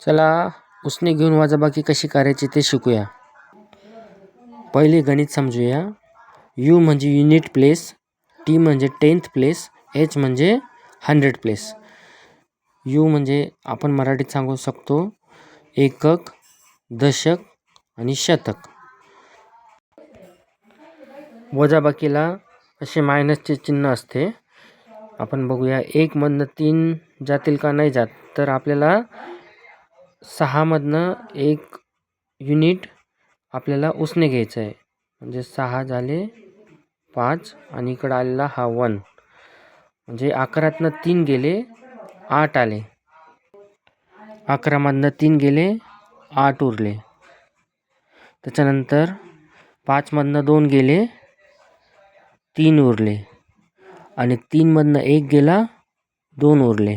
चला उसने घेऊन वजाबाकी कशी करायची ते शिकूया. पहिले गणित समजूया. यू म्हणजे युनिट प्लेस, टी म्हणजे 10th प्लेस, एच म्हणजे 100 प्लेस. यू म्हणजे आपण मराठीत सांगू शकतो एकक, दशक आणि शतक. वजाबाकीला असे मायनसचे चिन्ह असते. आपण बघूया 1 मधनं 3 जातील का नाही जात. तर आपल्याला 6 मधनं 1 युनिट आपल्याला उसने घ्यायचं आहे. म्हणजे 6 झाले 5 आणि इकडं आलेला हा 1. म्हणजे 11तनं 3 गेले 8 आले. 11 मधनं 3 गेले 8 उरले. त्याच्यानंतर 5 मधनं 2 गेले 3 उरले आणि 3 मधनं 1 गेला 2 उरले.